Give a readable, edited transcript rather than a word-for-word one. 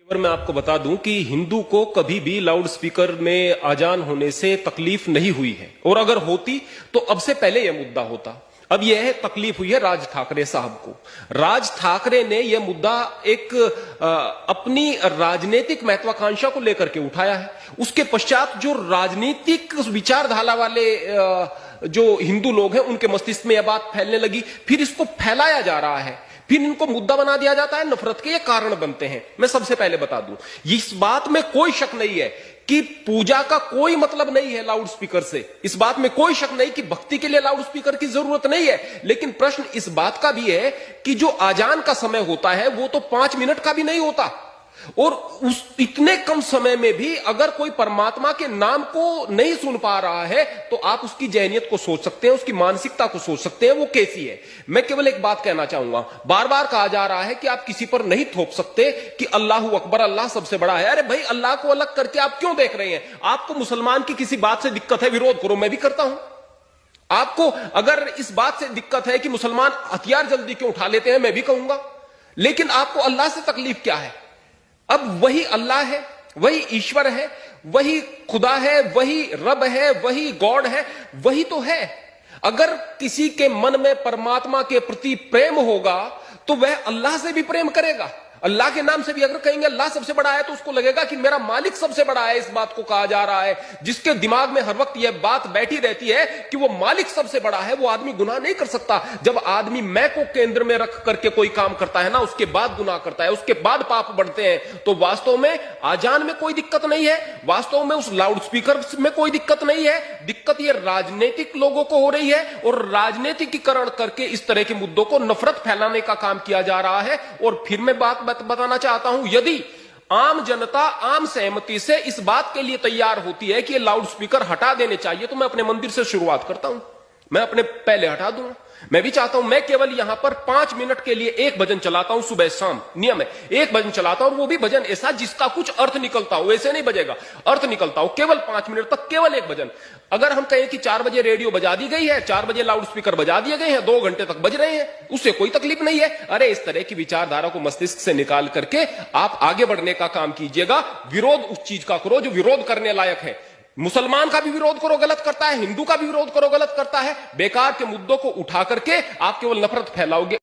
अगर मैं आपको बता दूं कि हिंदू को कभी भी लाउड स्पीकर में अजान होने से तकलीफ नहीं हुई है, और अगर होती तो अब से पहले यह मुद्दा होता। अब यह तकलीफ हुई है राज ठाकरे साहब को। राज ठाकरे ने यह मुद्दा एक अपनी राजनीतिक महत्वाकांक्षा को लेकर के उठाया है। उसके पश्चात जो राजनीतिक विचारधारा वाले जो हिंदू लोग हैं उनके मस्तिष्क में यह बात फैलने लगी, फिर इसको फैलाया जा रहा है, फिर इनको मुद्दा बना दिया जाता है, नफरत के ये कारण बनते हैं। मैं सबसे पहले बता दूं, इस बात में कोई शक नहीं है कि पूजा का कोई मतलब नहीं है लाउड स्पीकर से। इस बात में कोई शक नहीं कि भक्ति के लिए लाउड स्पीकर की जरूरत नहीं है। लेकिन प्रश्न इस बात का भी है कि जो आजान का समय होता है वो तो 5 मिनट का भी नहीं होता, और उस इतने कम समय में भी अगर कोई परमात्मा के नाम को नहीं सुन पा रहा है तो आप उसकी जहनियत को सोच सकते हैं, उसकी मानसिकता को सोच सकते हैं वो कैसी है। मैं केवल एक बात कहना चाहूंगा, बार बार कहा जा रहा है कि आप किसी पर नहीं थोप सकते कि अल्लाह अकबर, अल्लाह सबसे बड़ा है। अरे भाई, अल्लाह को अलग करके आप क्यों देख रहे हैं? आपको मुसलमान की किसी बात से दिक्कत है, विरोध करो, मैं भी करता हूं। आपको अगर इस बात से दिक्कत है कि मुसलमान हथियार जल्दी क्यों उठा लेते हैं, मैं भी कहूंगा। लेकिन आपको अल्लाह से तकलीफ क्या है? अब वही अल्लाह है, वही ईश्वर है, वही खुदा है, वही रब है, वही गॉड है, वही तो है। अगर किसी के मन में परमात्मा के प्रति प्रेम होगा तो वह अल्लाह से भी प्रेम करेगा। अल्लाह के नाम से भी अगर कहेंगे अल्लाह सबसे बड़ा है तो उसको लगेगा कि मेरा मालिक सबसे बड़ा है। इस बात को कहा जा रहा है। जिसके दिमाग में हर वक्त यह बात बैठी रहती है कि वो मालिक सबसे बड़ा है, वो आदमी गुनाह नहीं कर सकता। जब आदमी मैं को केंद्र में रख करके कोई काम करता है ना, उसके बाद गुनाह करता है, उसके बाद पाप बढ़ते हैं। तो वास्तव में आजान में कोई दिक्कत नहीं है, वास्तव में उस लाउड स्पीकर में कोई दिक्कत नहीं है। दिक्कत यह राजनीतिक लोगों को हो रही है, और राजनीतिकीकरण करके इस तरह के मुद्दों को नफरत फैलाने का काम किया जा रहा है। और फिर मैं बात बताना चाहता हूं, यदि आम जनता आम सहमति से इस बात के लिए तैयार होती है कि ये लाउड स्पीकर हटा देने चाहिए, तो मैं अपने मंदिर से शुरुआत करता हूं। मैं अपने पहले हटा दूंगा। मैं भी चाहता हूं, मैं केवल यहां पर 5 मिनट के लिए एक भजन चलाता हूं, सुबह शाम नियम है, एक भजन चलाता हूं, और वो भी भजन ऐसा जिसका कुछ अर्थ निकलता हो। ऐसे नहीं बजेगा, अर्थ निकलता हो। केवल 5 मिनट तक केवल एक भजन। अगर हम कहें कि 4 बजे रेडियो बजा दी गई है, 4 बजे लाउड स्पीकर बजा दिए गए हैं, 2 घंटे तक बज रहे हैं, उससे कोई तकलीफ नहीं है। अरे इस तरह की विचारधारा को मस्तिष्क से निकाल करके आप आगे बढ़ने का काम कीजिएगा। विरोध उस चीज का करो जो विरोध करने लायक है। मुसलमान का भी विरोध करो, गलत करता है, हिंदू का भी विरोध करो, गलत करता है। बेकार के मुद्दों को उठा करके आप केवल नफरत फैलाओगे।